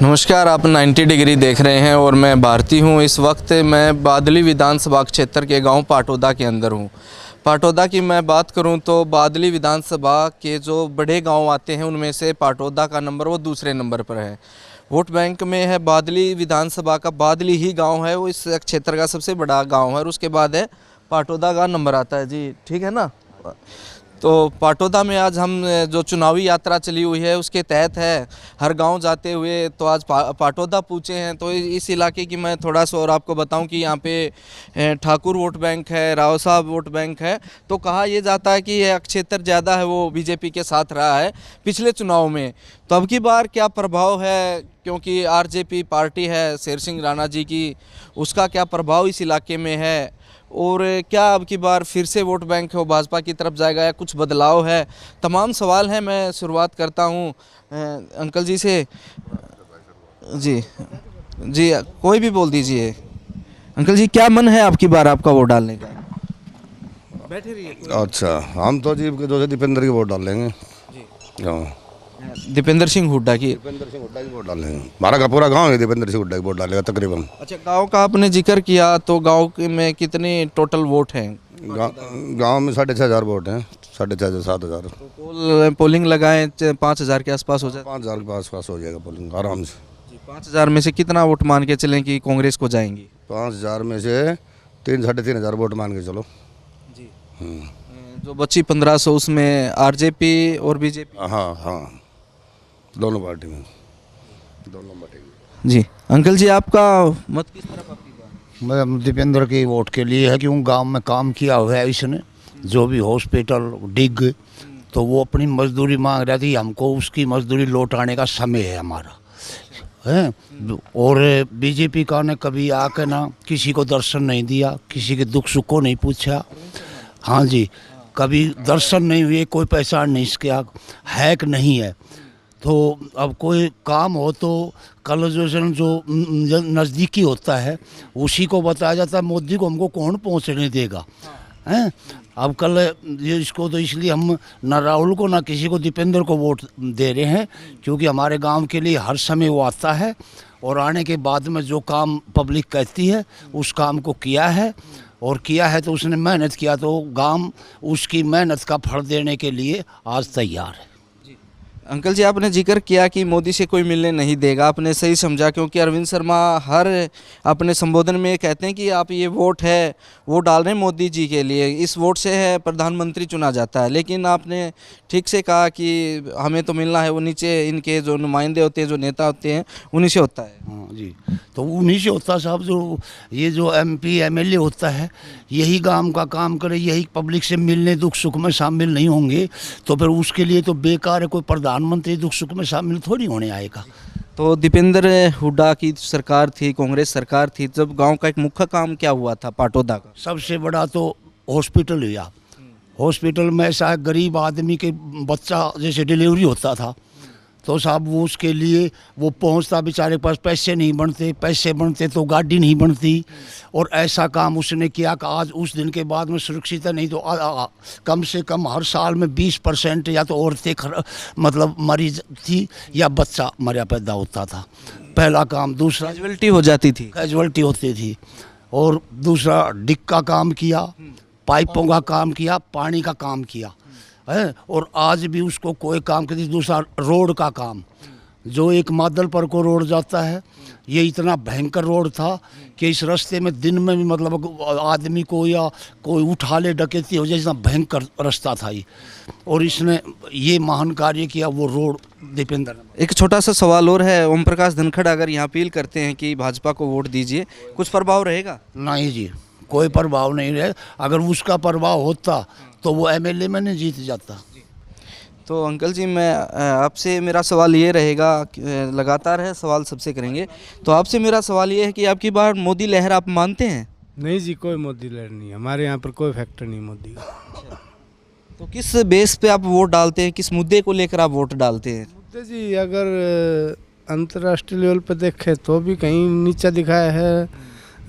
नमस्कार, आप 90 डिग्री देख रहे हैं और मैं भारती हूं। इस वक्त मैं बादली विधानसभा क्षेत्र के गांव पाटौदा के अंदर हूं। पाटौदा की मैं बात करूं तो बादली विधानसभा के जो बड़े गांव आते हैं उनमें से पाटौदा का नंबर वो दूसरे नंबर पर है। वोट बैंक में है बादली विधानसभा का, बादली ही गाँव है वो इस क्षेत्र का सबसे बड़ा गाँव है और उसके बाद है पाटौदा का नंबर आता है। जी ठीक है ना। तो पाटौदा में आज हम जो चुनावी यात्रा चली हुई है उसके तहत है, हर गांव जाते हुए तो आज पाटौदा पूछे हैं। तो इस इलाके की मैं थोड़ा सा और आपको बताऊं कि यहाँ पे ठाकुर वोट बैंक है, राव साहब वोट बैंक है। तो कहा यह जाता है कि यह क्षेत्र ज़्यादा है वो बीजेपी के साथ रहा है पिछले चुनाव में। तो अब की बार क्या प्रभाव है, क्योंकि आरजेपी पार्टी है शेर सिंह राणा जी की, उसका क्या प्रभाव इस इलाके में है और क्या अब की बार फिर से वोट बैंक है वो भाजपा की तरफ जाएगा या कुछ बदलाव है। तमाम सवाल हैं। मैं शुरुआत करता हूं अंकल जी से। जी जी कोई भी बोल दीजिए। अंकल जी क्या मन है आपकी बार आपका वोट डालने का? बैठे रहिए। अच्छा, हम तो जी के जो दीपेंद्र की वोट डालेंगे। हाँ, दीपेंद्र सिंह हुड्डा की। दीपेंद्र सिंह हुड्डा की वोट डालेंगे। हमारा का पूरा गांव है दीपेंद्र सिंह हुड्डा की वोट डालेगा तकरीबन। अच्छा, गांव का आपने जिक्र किया तो गांव में कितने टोटल वोट हैं? गांव में 6,500 वोट हैं, 6,500 7,000। तो पोलिंग लगाएं 5,000 के आसपास हो जाए। 5,000 के आसपास हो जाएगा पोलिंग आराम से। 5,000 में से कितना वोट मान के चलें कि कांग्रेस को जाएंगी? 5,000 में से 3-3,500 वोट मान के चलो जी। हम्म। जो बची 1,500 उसमें आरजेपी और बीजेपी। हाँ हाँ, दोनों पार्टी में, दोनों पार्टी। जी अंकल जी आपका मत किस तरफ आपकी बात? मैं दीपेंद्र की वोट के लिए है, क्योंकि गांव में काम किया हुआ है इसने, जो भी हॉस्पिटल डिग, तो वो अपनी मजदूरी मांग रहा थी, हमको उसकी मजदूरी लौटाने का समय है हमारा है। और बीजेपी का ने कभी आके ना किसी को दर्शन नहीं दिया, किसी के दुख सुख को नहीं पूछा। हाँ जी, कभी दर्शन नहीं हुए, कोई पहचान नहीं किया है कि नहीं है। तो अब कोई काम हो तो कल जो नज़दीकी होता है उसी को बताया जाता है। मोदी को हमको कौन पहुंचने देगा हैं। अब कल ये इसको तो इसलिए हम ना राहुल को ना किसी को, दीपेंद्र को वोट दे रहे हैं, क्योंकि हमारे गांव के लिए हर समय वो आता है और आने के बाद में जो काम पब्लिक कहती है उस काम को किया है। और किया है तो उसने मेहनत किया, तो गांव उसकी मेहनत का फल देने के लिए आज तैयार है। अंकल जी आपने जिक्र किया कि मोदी से कोई मिलने नहीं देगा, आपने सही समझा, क्योंकि अरविंद शर्मा हर अपने संबोधन में कहते हैं कि आप ये वोट है वो डाल रहे हैं मोदी जी के लिए, इस वोट से है प्रधानमंत्री चुना जाता है। लेकिन आपने ठीक से कहा कि हमें तो मिलना है वो नीचे इनके जो नुमाइंदे होते हैं, जो नेता होते हैं, उन्हीं से होता है। हाँ जी, तो उन्हीं से होता है साहब। जो ये जो एमपी एमएलए होता है यही गांव का काम करे, यही पब्लिक से मिलने दुख सुख में शामिल नहीं होंगे तो फिर उसके लिए तो बेकार है। कोई प्रधानमंत्री दुख सुख में शामिल थोड़ी होने आएगा। तो दीपेंद्र हुड्डा की सरकार थी, कांग्रेस सरकार थी, जब गांव का एक मुख्य काम क्या हुआ था पाटौदा का? सबसे बड़ा तो हॉस्पिटल हुआ। हॉस्पिटल में ऐसा है, गरीब आदमी के बच्चा जैसे डिलीवरी होता था तो साहब वो उसके लिए वो पहुंचता, बेचारे के पास पैसे नहीं बनते, पैसे बनते तो गाड़ी नहीं बनती। और ऐसा काम उसने किया कि आज उस दिन के बाद में सुरक्षित है। नहीं तो कम से कम हर साल में 20% या तो औरतें मतलब मरीज थी या बच्चा मरा पैदा होता था। पहला काम। दूसरा कैजुअलिटी हो जाती थी, कैजुअलिटी होती थी। और दूसरा डिग का काम किया, पाइपों का काम किया, पानी का काम किया है। और आज भी उसको कोई काम करती। दूसरा रोड का काम, जो एक मादलपुर को रोड जाता है, ये इतना भयंकर रोड था कि इस रास्ते में दिन में भी मतलब आदमी को या कोई उठा ले डकैती हो जाए, इतना भयंकर रास्ता था ये। और इसने ये महान कार्य किया, वो रोड दीपेंद्र ने। एक छोटा सा सवाल और है, ओम प्रकाश धनखड़ अगर यहाँ अपील करते हैं कि भाजपा को वोट दीजिए, कुछ प्रभाव रहेगा? नहीं जी, कोई प्रभाव नहीं रहे। अगर उसका प्रभाव होता तो वो एमएलए में नहीं जीत जाता। तो अंकल जी मैं आपसे मेरा सवाल ये रहेगा, लगातार है सवाल सबसे करेंगे, तो आपसे मेरा सवाल ये है कि आपकी बार मोदी लहर आप मानते हैं? नहीं जी, कोई मोदी लहर नहीं है हमारे यहाँ पर, कोई फैक्टर नहीं मोदी का। तो किस बेस पे आप वोट डालते हैं, किस मुद्दे को लेकर आप वोट डालते हैं? मुद्दे जी अगर अंतर्राष्ट्रीय लेवल पर देखे तो भी कहीं नीचा दिखाया है,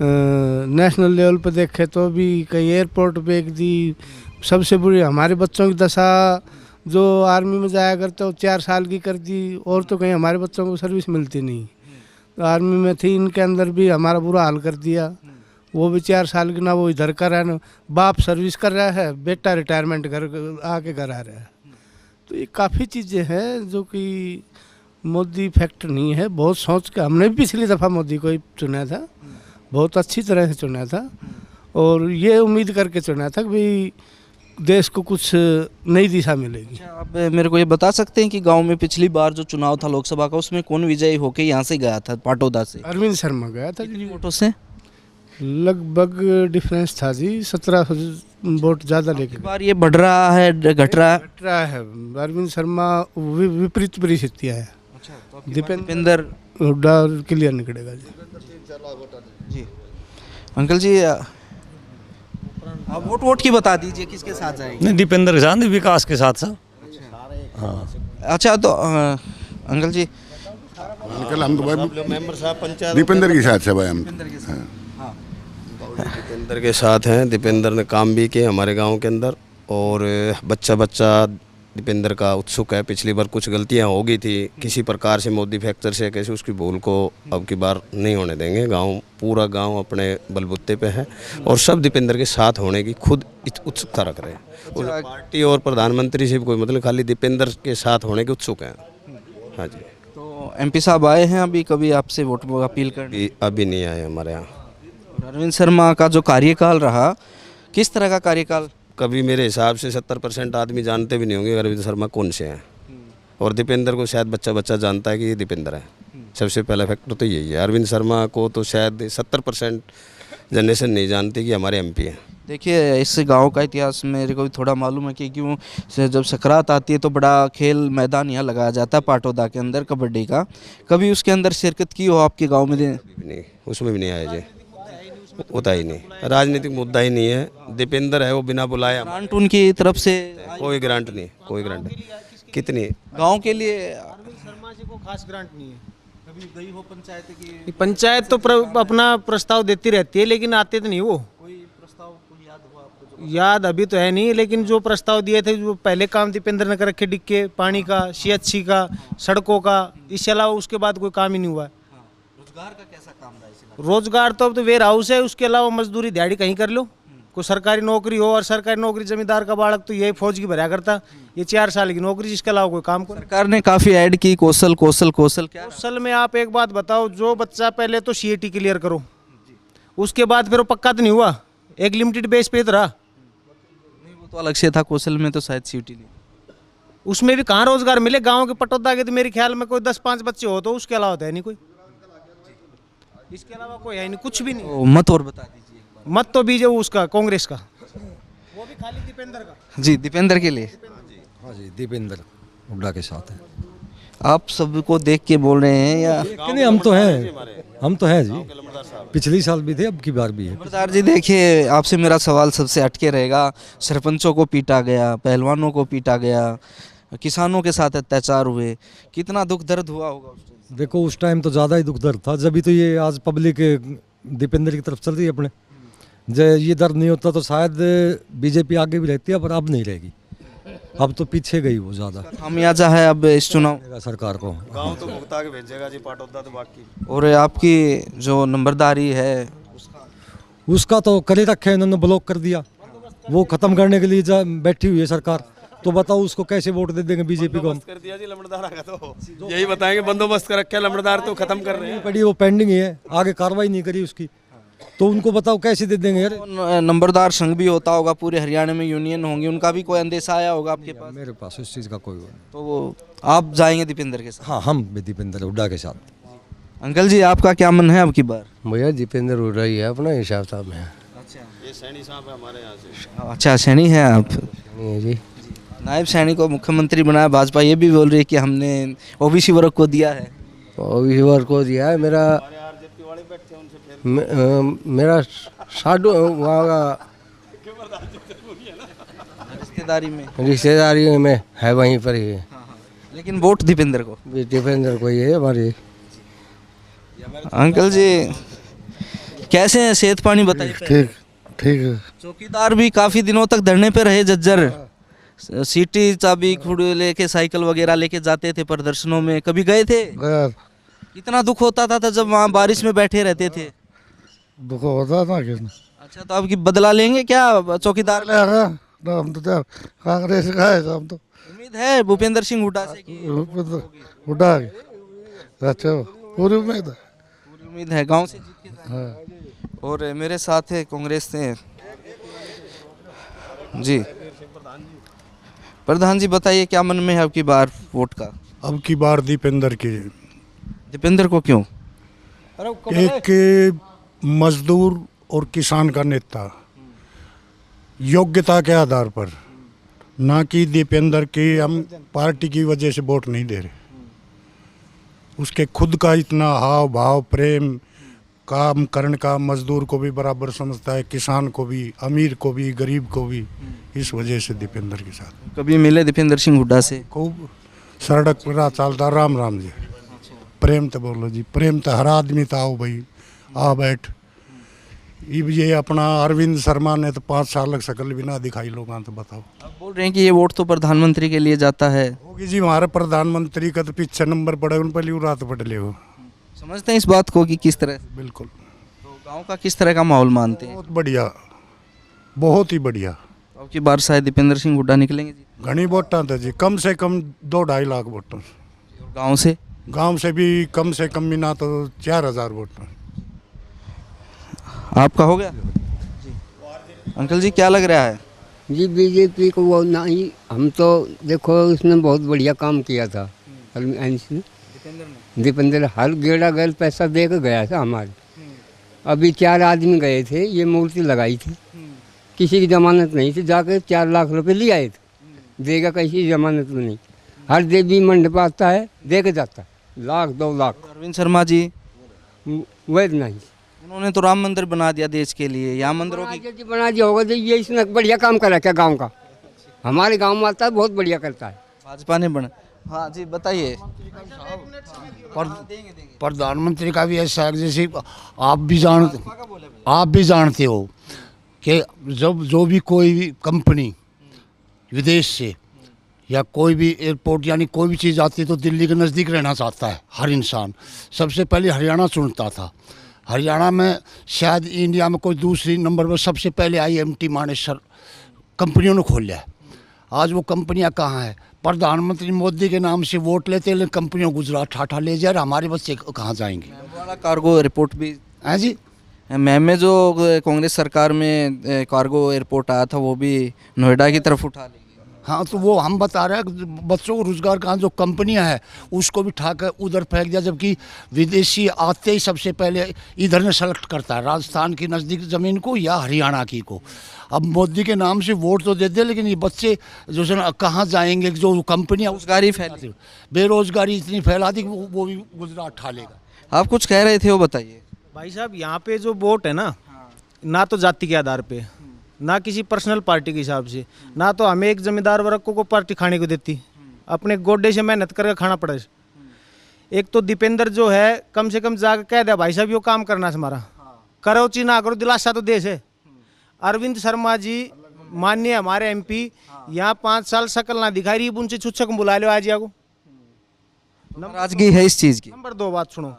नेशनल लेवल पर देखे तो भी कहीं एयरपोर्ट पे एक दी। सबसे बुरी हमारे बच्चों की दशा, जो आर्मी में जाया करते हो 4 साल की कर दी, और तो कहीं हमारे बच्चों को सर्विस मिलती नहीं। आर्मी में थी, इनके अंदर भी हमारा बुरा हाल कर दिया। वो भी 4 साल की ना वो इधर कर रहा है ना, बाप सर्विस कर रहा है, बेटा रिटायरमेंट घर आके घर आ रहा है। तो ये काफ़ी चीज़ें हैं जो कि मोदी फैक्टर नहीं है। बहुत सोच के हमने भी पिछली दफ़ा मोदी को ही चुना था, बहुत अच्छी तरह से चुना था और ये उम्मीद करके चुना था कि भाई देश को कुछ नई दिशा मिलेगी। अच्छा, आप मेरे को ये बता सकते हैं कि गांव में पिछली बार जो चुनाव था लोकसभा का, उसमें कौन विजयी होके यहाँ से गया था पाटौदा से? अरविंद शर्मा गया था। कितनी वोटों से? लगभग डिफरेंस था जी, 17 वोट ज़्यादा लेके इस बार ये बढ़ रहा है घट रहा है? घट रहा है। अरविंद शर्मा विपरीत परिस्थितियाँ है। दीपेंद्र हुड्डा क्लियर निकलेगा जी। जी अंकल जी, आप वोट की बता दीजिए, किसके साथ जाएंगे? नहीं, दीपेंद्र के साथ, विकास के साथ सब। हाँ। अच्छा तो अंकल जी, अंकल हम तो भाई मेंबर साहब पंचायत दीपेंद्र के साथ है भाई हम। दीपेंद्र के साथ हैं। दीपेंद्र ने काम भी किए हमारे गांव के अंदर और बच्चा दीपेंद्र का उत्सुक है। पिछली बार कुछ गलतियां हो गई थी किसी प्रकार से मोदी फैक्टर से, कैसे उसकी भूल को अब की बार नहीं होने देंगे। पूरा गांव अपने बलबूते पे है और सब दीपेंद्र के साथ होने की खुद उत्सुकता रख रहे हैं। और पार्टी और प्रधानमंत्री से भी कोई मतलब, खाली दीपेंद्र के साथ होने के उत्सुक हैं। हाँ जी। तो एमपी साहब आए हैं अभी कभी आपसे वोट अपील करने? अभी नहीं आए हमारे यहाँ। अरविंद शर्मा का जो कार्यकाल रहा, किस तरह का कार्यकाल? कभी मेरे हिसाब से 70% आदमी जानते भी नहीं होंगे अरविंद शर्मा कौन से हैं। और दीपेंद्र को शायद बच्चा जानता है कि ये दीपेंद्र है। सबसे पहला फैक्टर तो यही है। अरविंद शर्मा को तो शायद 70% जनरेशन नहीं जानती कि हमारे एमपी हैं। देखिए, इस गांव का इतिहास मेरे को भी थोड़ा मालूम है कि क्यों से जब सकरात आती है तो बड़ा खेल मैदान यहाँ लगाया जाता है पाटौदा के अंदर कबड्डी का। कभी उसके अंदर शिरकत की हो आपके गांव में? नहीं, उसमें भी नहीं आए जी, होता ही नहीं। राजनीतिक मुद्दा ही नहीं है। दीपेंद्र है वो बिना बुलाए, ग्रांट उनकी तरफ से कोई ग्रांट नहीं, कोई ग्रांट नहीं। कितनी गांव के लिए शर्मा जी को खास ग्रांट नहीं है। कभी गई हो पंचायत की? पंचायत तो अपना प्रस्ताव देती रहती है लेकिन आते तो नहीं वो। कोई प्रस्ताव कोई याद हो आपको? याद अभी तो है नहीं, लेकिन जो प्रस्ताव दिए थे, जो पहले काम दीपेंद्र ने कर रखे, डिक्के पानी का, CHC का, सड़कों का, इसके अलावा उसके बाद कोई काम ही नहीं हुआ है। रोजगार का कैसा काम रहा है? रोजगार तो अब तो वेयर हाउस है, उसके अलावा मजदूरी दिहाड़ी कहीं कर लो। कोई सरकारी नौकरी हो, और सरकारी नौकरी जमींदार का बालक तो यही फौज की भरा करता। ये 4 साल की नौकरी, जिसके अलावा कोई काम करो। सरकार ने काफ़ी ऐड की कौशल क्या? कौशल में आप एक बात बताओ, जो बच्चा पहले तो CAT क्लियर करो, उसके बाद फिर वो पक्का तो नहीं हुआ, एक लिमिटेड बेस पे तो रहा। नहीं, वो तो अलग से था। कौशल में तो शायद सीटी नहीं। उसमें भी कहाँ रोजगार मिले। गांव के पटौदा के तो मेरे ख्याल में कोई 10-5 बच्चे हो, तो उसके अलावा तो है नहीं कोई। इसके अलावा कोई है नहीं, कुछ भी नहीं। तो मत और बता दीजिए। मत तो बीजेपी उसका, कांग्रेस का, वो भी खाली दीपेंद्र का। जी, दीपेंद्र के लिए। हाँ जी, दीपेंद्र हुड्डा के साथ है। आप सबको देख के बोल रहे हैं या? नहीं, हम तो हैं जी। पिछली साल भी थे, अब की बार भी है। सरदार जी, देखिए, आपसे मेरा सवाल सबसे अटके रहेगा। सरपंचों को पीटा गया, पहलवानों को पीटा गया, किसानों के साथ अत्याचार हुए, कितना दुख दर्द हुआ होगा उस टाइम? देखो, उस टाइम तो ज़्यादा ही दुख दर्द था। जब भी तो ये आज पब्लिक दीपेंद्र की तरफ चल रही है अपने। जब ये दर्द नहीं होता तो शायद बीजेपी आगे भी रहती है, पर अब नहीं रहेगी। अब तो पीछे गई वो ज़्यादा। खामियाजा है अब इस चुनाव सरकार को। गांव तो भुगता के भेजेगा जी, पाटौदा तो बाकी। और आपकी जो नंबरदारी है उसका तो कर ही रखे, इन्होंने ब्लॉक कर दिया। वो ख़त्म करने के लिए बैठी हुई है सरकार। तो बताओ उसको कैसे वोट दे देंगे बीजेपी को हम? कर दिया जी लमड़दारा का, तो यही बताएंगे बंदोबस्त कर रखे, लमड़दार तो खत्म कर रहे हैं। पड़ी वो पेंडिंग है, आगे कार्रवाई नहीं करी उसकी, तो उनको बताओ कैसे दे देंगे यार? नंबरदार संघ भी होता होगा पूरे हरियाणा में, यूनियन होंगी, उनका भी कोई अंदेशा आया होगा आपके पास? मेरे पास इस चीज़ का कोई वो नहीं। तो वो आप जाएंगे दीपेंद्र के साथ? हाँ, हम भी दीपेंद्र हुड्डा के साथ। अंकल जी, आपका क्या मन है अब की बार? भैया दीपेंद्र हुड्डा ही है, अपना हिसाब साहब में। ये सैनी साहब है हमारे यहाँ से। अच्छा, सैनी है आप? नहीं है जी। नायब सैनी को मुख्यमंत्री बनाया भाजपा, ये भी बोल रही है कि हमने OBC वर्ग को दिया है। OBC वर्ग को दिया है। मेरा साडू वहाँ का रिश्तेदारी में है, वहीं पर ही है। लेकिन वोट दीपेंद्र को? दीपेंद्र को ही है हमारी। अंकल जी, कैसे हैं? सेहत पानी बताइए। ठीक ठीक है। चौकीदार भी काफ़ी दिनों तक धरने पे रहे, जज्जर सीटी चाबी खुड़ लेके साइकिल वगैरह लेके जाते थे प्रदर्शनों में, कभी गए थे? गया कितना दुख होता था जब वहाँ बारिश में बैठे रहते थे? दुख होता था किसने अच्छा, तो अब की बदला लेंगे क्या चौकीदार? ना हम तो क्या कांग्रेस का है हम तो उम्मीद है भूपेंद्र सिंह हुड्डा से कि उठा अच्छा पूरी उम्मीद है। पूरी उम्मीद है गांव से जीत के जाएंगे। और मेरे साथ है कांग्रेस से जी। प्रधान जी बताइए क्या मन में है अब की बार वोट का? अब की बार दीपेंद्र की। दीपेंद्र को क्यों? एक मजदूर और किसान का नेता, योग्यता के आधार पर, ना कि दीपेंद्र की हम पार्टी की वजह से वोट नहीं दे रहे। उसके खुद का इतना हाव भाव, प्रेम, काम करने का, मजदूर को भी बराबर समझता है, किसान को भी, अमीर को भी, गरीब को भी। इस वजह से दीपेंद्र के साथ। कभी मिले दीपेंद्र सिंह हुड्डा से? खूब सड़क पर चलता राम राम जी, प्रेम तो बोलो जी, प्रेम तो हर आदमी था। आओ भाई आ बैठ। ये अपना अरविंद शर्मा ने तो 5 साल लग शकल भी ना दिखाई लोगों तो बताओ। अब बोल रहे हैं कि ये वोट तो प्रधानमंत्री के लिए जाता है। होगी जी, हमारे प्रधानमंत्री का तो पीछे नंबर पड़े, उन पर रात पड़ ले हो। समझते हैं इस बात को कि किस तरह से? बिल्कुल। तो गांव का किस तरह का माहौल मानते हैं? बहुत बढ़िया, बहुत ही बढ़िया। अब की बार शायद दीपेंद्र सिंह हुड्डा निकलेंगे जी। घनी वोटा था जी, कम से कम 2-2.5 लाख वोटों। गांव से? गांव से भी कम से कम भी ना तो 4,000 वोट। आपका हो गया जी? अंकल जी क्या लग रहा है? जी बीजेपी को वो नहीं, हम तो देखो उसने बहुत बढ़िया काम किया था। दीपेंद्र हर गेड़ा गैल पैसा दे के गया था हमारे। अभी 4 आदमी गए थे, ये मूर्ति लगाई थी, किसी की जमानत नहीं थी, जाके 4 लाख रुपए ले आए थे। देगा किसी जमानत में नहीं। हर देवी मंडप आता है दे के जाता है, 1-2 लाख। अरविंद शर्मा जी वैध नहीं, उन्होंने तो राम मंदिर बना दिया देश के लिए। यहाँ मंदिरों की बना दिया होगा। तो ये इसने बढ़िया काम करा क्या गांव का? हमारे गांव में आता है, बहुत बढ़िया करता है। भाजपा ने बना। हाँ जी बताइए। प्रधानमंत्री का भी ऐसा है कि जैसे आप भी जानते हो कि जब जो भी कोई भी कंपनी विदेश से या कोई भी एयरपोर्ट यानी कोई भी चीज़ आती है तो दिल्ली के नज़दीक रहना चाहता है हर इंसान। सबसे पहले हरियाणा चुनता था। हरियाणा में शायद इंडिया में कोई दूसरी नंबर पर सबसे पहले IMT मानेसर कंपनियों ने खोल लिया है। आज वो कंपनियां कहाँ हैं? प्रधानमंत्री मोदी के नाम से वोट लेते हैं, कंपनियों गुजरात ठाठा ले जाए, हमारे बच्चे कहाँ जाएंगे? वाला कार्गो एयरपोर्ट भी हैं जी? मैम में जो कांग्रेस सरकार में कार्गो एयरपोर्ट आया था वो भी नोएडा की तरफ उठा लेंगे। हाँ तो वो हम बता रहे हैं बच्चों को रोजगार कहाँ, जो कंपनियां हैं उसको भी ठाकर उधर फेंक दिया, जबकि विदेशी आते ही सबसे पहले इधर ने सेलेक्ट करता है राजस्थान की नज़दीक ज़मीन को या हरियाणा की को। अब मोदी के नाम से वोट तो देते लेकिन ये बच्चे जो है ना कहाँ जाएंगे? जो कंपनियां रोजगारी फैली, बेरोजगारी इतनी फैला दी कि वो भी गुजरात ठा लेगा। आप कुछ कह रहे थे वो बताइए। भाई साहब यहाँ पे जो वोट है ना तो जाति के आधार पे, ना किसी पर्सनल पार्टी के हिसाब से, ना तो हमें एक जमींदार वर्ग को पार्टी खाने को देती, अपने गोडे से मेहनत करके खाना पड़े। एक तो दीपेंद्र जो है कम से कम जाकर कह दिया भाई साहब यो काम करना है हमारा, करो ची ना करो, दिलासा तो देश है। अरविंद शर्मा जी माननीय हमारे MP यहाँ 5 साल शकल ना दिखाई रही, उनसे छुच्छक बुला लो आज को। नाराजगी है इस चीज़ की। नंबर 2 बात सुनो,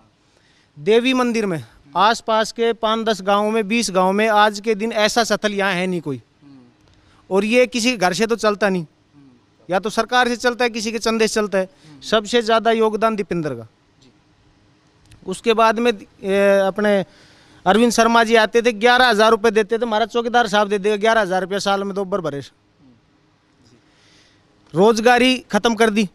देवी मंदिर में आसपास के 5-10 गांवों में 20 गांवों में आज के दिन ऐसा स्थल यहाँ है नहीं कोई, और ये किसी के घर से तो चलता नहीं, या तो सरकार से चलता है, किसी के चंदे से चलता है। सबसे ज़्यादा योगदान दीपेंद्र का। उसके बाद में अपने अरविंद शर्मा जी आते थे, 11,000 रुपये देते थे, हमारा चौकीदार साहब दे देगा 11,000 रुपये साल में 2 बार भरे। रोजगारी खत्म कर दी।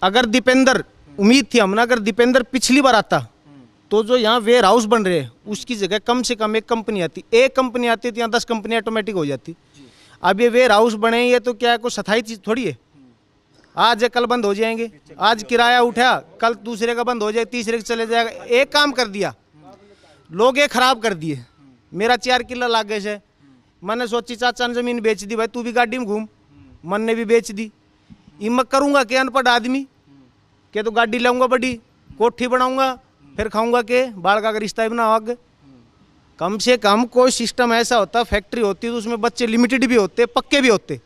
अगर दीपेंद्र, उम्मीद थी हमने, अगर दीपेंद्र पिछली बार आता तो जो यहाँ वेयर हाउस बन रहे हैं उसकी जगह कम से कम एक कंपनी आती, एक कंपनी आती तो यहाँ 10 कंपनी ऑटोमेटिक हो जाती। अब ये वेयर हाउस बने, ये तो क्या है कोई स्थायी चीज़ थोड़ी है, आज है कल बंद हो जाएंगे। आज किराया उठा कल दूसरे का बंद हो जाए, तीसरे का चले जाएगा। एक काम कर दिया लोग, ये खराब कर दिए। मेरा 4 किला लागे से मैंने सोची चाचा ने ज़मीन बेच दी, भाई तू भी गाड़ी में घूम, मन ने भी बेच दी। इमक करूँगा क्या अनपढ़ आदमी के, तो गाड़ी लाऊंगा बड़ी, कोठी बनाऊंगा, फिर खाऊंगा के बाढ़ का रिश्ता बना आगे। कम से कम कोई सिस्टम ऐसा होता, फैक्ट्री होती तो उसमें बच्चे लिमिटेड भी होते, पक्के भी होते,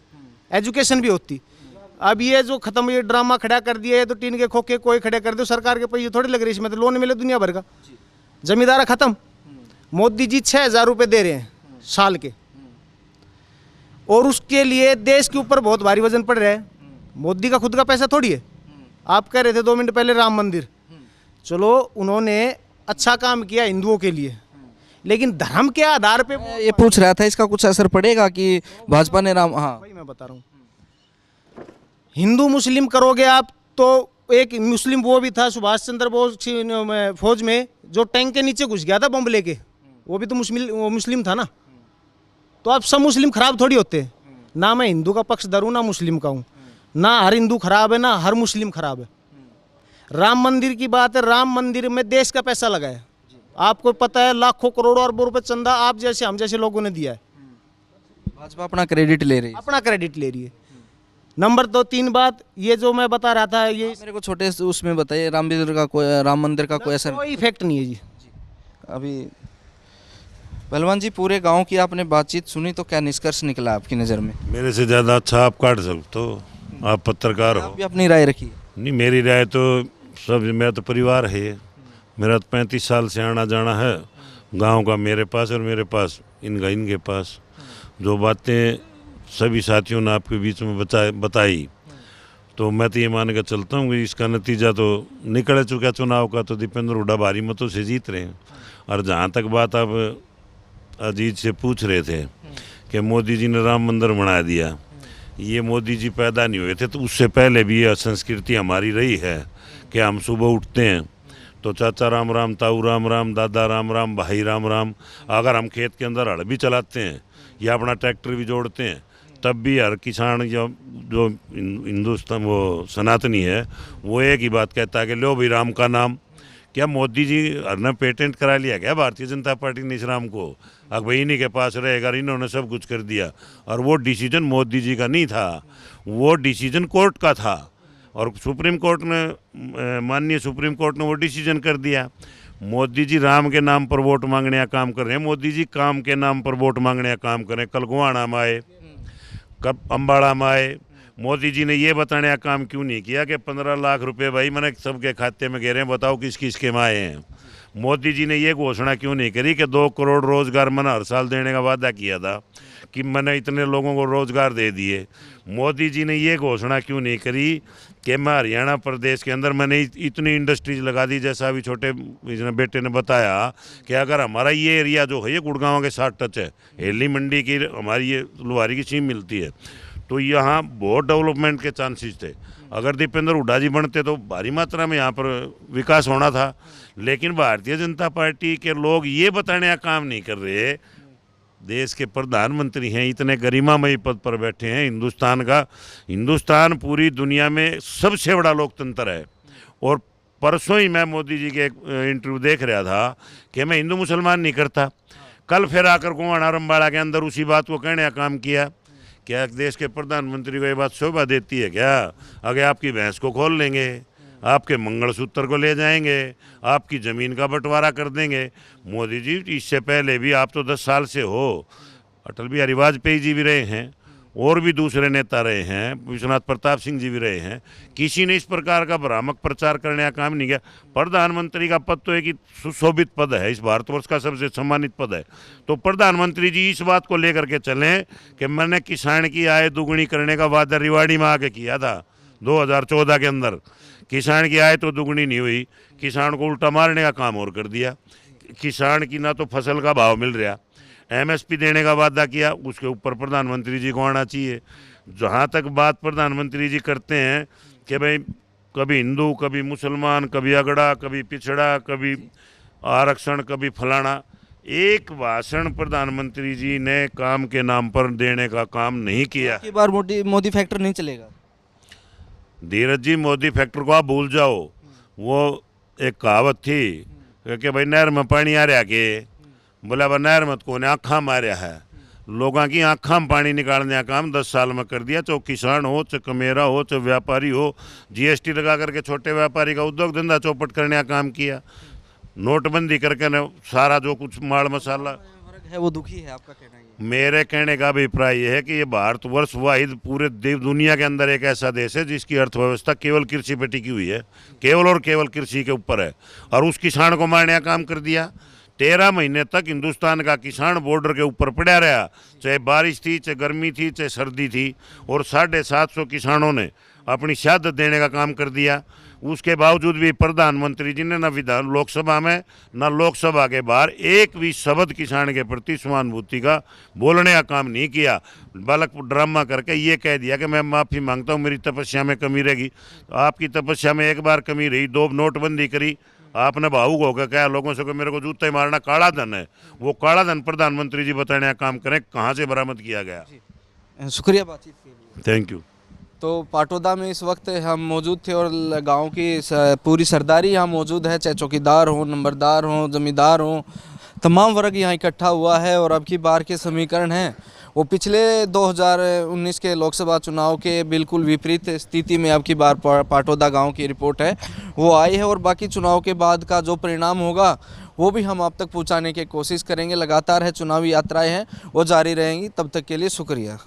एजुकेशन भी होती। अब ये जो खत्म ये ड्रामा खड़ा कर दिया है, तो टीन के खोखे कोई खड़े कर दो, सरकार के पैसे थोड़ी लग रही है इसमें, तो लोन मिले दुनिया भर का। जमींदारा खत्म। मोदी जी 6,000 रुपये दे रहे हैं साल के, और उसके लिए देश के ऊपर बहुत भारी वजन पड़ रहा है। मोदी का खुद का पैसा थोड़ी है। आप कह रहे थे 2 मिनट पहले राम मंदिर, चलो उन्होंने अच्छा काम किया हिंदुओं के लिए, लेकिन धर्म के आधार पे मैं ये पूछ रहा था इसका कुछ असर पड़ेगा कि भाजपा ने राम, हाँ वही मैं बता रहा हूँ। हिंदू मुस्लिम करोगे आप, तो एक मुस्लिम वो भी था सुभाष चंद्र बोस फौज में, जो टैंक के नीचे घुस गया था बम लेके, वो भी तो मुस्लिम था ना। तो आप सब मुस्लिम खराब थोड़ी होते। ना मैं हिंदू का पक्षधर हूँ ना मुस्लिम का हूँ, ना हर हिंदू खराब है ना हर मुस्लिम खराब है। राम मंदिर की बात है, राम मंदिर में देश का पैसा लगा है, आपको पता है, लाखों करोड़ों अरबों रुपए चंदा आप जैसे हम जैसे लोगों ने दिया है। भाजपा अपना क्रेडिट ले रही है। अपना क्रेडिट ले रही है। नंबर 2 3 बात ये जो मैं बता रहा था, ये मेरे को छोटे से उसमें बताइए, राम मंदिर का कोई असर? कोई इफेक्ट नहीं है जी। अभी पहलवान जी, पूरे गांव की आपने बातचीत सुनी, तो क्या निष्कर्ष निकला आपकी नज़र में? मेरे से ज़्यादा अच्छा आप काट सकते हो, आप पत्रकार हो। आप भी अपनी राय रखिए। नहीं, मेरी राय तो सब, मेरा तो परिवार है, मेरा तो 35 साल से आना जाना है गांव का, मेरे पास और मेरे पास इनके पास। जो बातें सभी साथियों ने आपके बीच में बताई, तो मैं तो ये मान के चलता हूँ कि इसका नतीजा तो निकल चुका चुनाव का, तो दीपेंद्र हुड्डा भारी मतों से जीत रहे हैं। और जहाँ तक बात आप अजीत से पूछ रहे थे कि मोदी जी ने राम मंदिर बना दिया, ये मोदी जी पैदा नहीं हुए थे, तो उससे पहले भी यह संस्कृति हमारी रही है कि हम सुबह उठते हैं तो चाचा राम राम, ताऊ राम राम, दादा राम राम, भाई राम राम। अगर हम खेत के अंदर हड़ भी चलाते हैं या अपना ट्रैक्टर भी जोड़ते हैं, तब भी हर किसान जो हिंदुस्तान वो सनातनी है, वो एक ही बात कहता है कि लो भाई राम का नाम। क्या मोदी जी हर ने पेटेंट करा लिया क्या भारतीय जनता पार्टी ने इस राम को? अब भाई इन्हीं के पास रहेगा, इन्होंने सब कुछ कर दिया। और वो डिसीजन मोदी जी का नहीं था, वो डिसीजन कोर्ट का था, और सुप्रीम कोर्ट ने, माननीय सुप्रीम कोर्ट ने वो डिसीजन कर दिया। मोदी जी राम के नाम पर वोट मांगने का काम कर रहे हैं, मोदी जी काम के नाम पर वोट मांगने का काम कर रहे हैं। कल गुवाना में आए, कब अम्बाड़ा में आए, मोदी जी ने ये बताने का काम क्यों नहीं किया कि 15 लाख रुपए भाई मैंने सबके खाते में गिरे हैं, बताओ किस किस के में आए हैं। मोदी जी ने ये घोषणा क्यों नहीं करी कि 2 करोड़ रोज़गार मैंने हर साल देने का वादा किया था, कि मैंने इतने लोगों को रोज़गार दे दिए। मोदी जी ने ये घोषणा क्यों नहीं करी कि मैं हरियाणा प्रदेश के अंदर मैंने इतनी इंडस्ट्रीज लगा दी, जैसा अभी छोटे बेटे ने बताया कि अगर हमारा ये एरिया जो है ये गुड़गांव के साथ टच है, हेली मंडी की हमारी ये लुहारी की सीम मिलती है, तो यहाँ बहुत डेवलपमेंट के चांसेस थे। अगर दीपेंद्र हुड्डा जी बनते तो भारी मात्रा में यहाँ पर विकास होना था। लेकिन भारतीय जनता पार्टी के लोग ये बताने का काम नहीं कर रहे। देश के प्रधानमंत्री हैं, इतने गरिमामयी पद पर बैठे हैं, हिंदुस्तान पूरी दुनिया में सबसे बड़ा लोकतंत्र है। और परसों ही मैं मोदी जी के इंटरव्यू देख रहा था कि मैं हिंदू मुसलमान नहीं करता, कल फिर आकर गोवाना रंबाड़ा के अंदर उसी बात को कहने का काम किया। क्या देश के प्रधानमंत्री को ये बात शोभा देती है क्या? अगर आपकी भैंस को खोल लेंगे, आपके मंगलसूत्र को ले जाएंगे, आपकी ज़मीन का बंटवारा कर देंगे। मोदी जी इससे पहले भी आप तो 10 साल से हो, अटल बिहारी वाजपेयी जी भी रहे हैं, और भी दूसरे नेता रहे हैं, विश्वनाथ प्रताप सिंह जी भी रहे हैं। किसी ने इस प्रकार का भ्रामक प्रचार करने का काम नहीं किया। प्रधानमंत्री का पद तो एक सुशोभित पद है, इस भारतवर्ष का सबसे सम्मानित पद है। तो प्रधानमंत्री जी इस बात को लेकर के चलें कि मैंने किसान की आय दुगुनी करने का वादा रिवाड़ी में आके किया था 2014 के अंदर। किसान की आय तो दुगनी नहीं हुई, किसान को उल्टा मारने का काम और कर दिया। किसान की ना तो फसल का भाव मिल रहा, एमएसपी देने का वादा किया, उसके ऊपर प्रधानमंत्री जी को आना चाहिए। जहाँ तक बात प्रधानमंत्री जी करते हैं कि भाई कभी हिंदू, कभी मुसलमान, कभी अगड़ा, कभी पिछड़ा, कभी आरक्षण, कभी फलाना, एक भाषण प्रधानमंत्री जी ने काम के नाम पर देने का काम नहीं किया। की बार मोदी फैक्टर नहीं चलेगा। धीरज जी, मोदी फैक्टर को आप भूल जाओ। वो एक कहावत थी कि भाई नहर में पानी आ रहा के, बोला वह नहर में को ने आँखा मारा है। लोगों की आँखा में पानी निकालने का काम 10 साल में कर दिया। चाहे किसान हो, चाहे कमेरा हो, चाहे व्यापारी हो, जीएसटी लगा करके छोटे व्यापारी का उद्योग धंधा चौपट करने का काम किया। नोटबंदी करके न सारा जो कुछ माल मसाला है वो दुखी है, आपका कहना है? मेरे कहने का अभिप्राय यह है कि ये भारतवर्ष वाहिद पूरे दुनिया के अंदर एक ऐसा देश है जिसकी अर्थव्यवस्था केवल कृषि पे टिकी हुई है, केवल और केवल कृषि के ऊपर है, और उस किसान को मारने का काम कर दिया। 13 महीने तक हिंदुस्तान का किसान बॉर्डर के ऊपर पड़ा रहा, चाहे बारिश थी, चाहे गर्मी थी, चाहे सर्दी थी, और 750 किसानों ने अपनी शहादत देने का काम कर दिया। उसके बावजूद भी प्रधानमंत्री जी ने न विधान लोकसभा में न लोकसभा के बाहर एक भी शब्द किसान के प्रति सहानुभूति का बोलने का काम नहीं किया, बल्कि ड्रामा करके ये कह दिया कि मैं माफ़ी मांगता हूँ, मेरी तपस्या में कमी रहेगी। आपकी तपस्या में एक बार कमी रही, 2 नोटबंदी करी, आपने भावुक होकर कहा लोगों से कि मेरे को जूते मारना काला धन है, वो काला धन प्रधानमंत्री जी बताने का काम करें कहाँ से बरामद किया गया। शुक्रिया बातचीत के लिए। Thank you. तो पाटौदा में इस वक्त हम मौजूद थे और गांव की पूरी सरदारी यहाँ मौजूद है, चाहे चौकीदार हो, नंबरदार हो, जमींदार हो, तमाम वर्ग यहाँ इकट्ठा हुआ है। और अब की बार के समीकरण हैं वो पिछले 2019 के लोकसभा चुनाव के बिल्कुल विपरीत स्थिति में अब की बार पाटौदा गांव की रिपोर्ट है वो आई है, और बाकी चुनाव के बाद का जो परिणाम होगा वो भी हम आप तक पहुंचाने की कोशिश करेंगे। लगातार है चुनावी यात्राएं हैं वो जारी रहेंगी। तब तक के लिए शुक्रिया।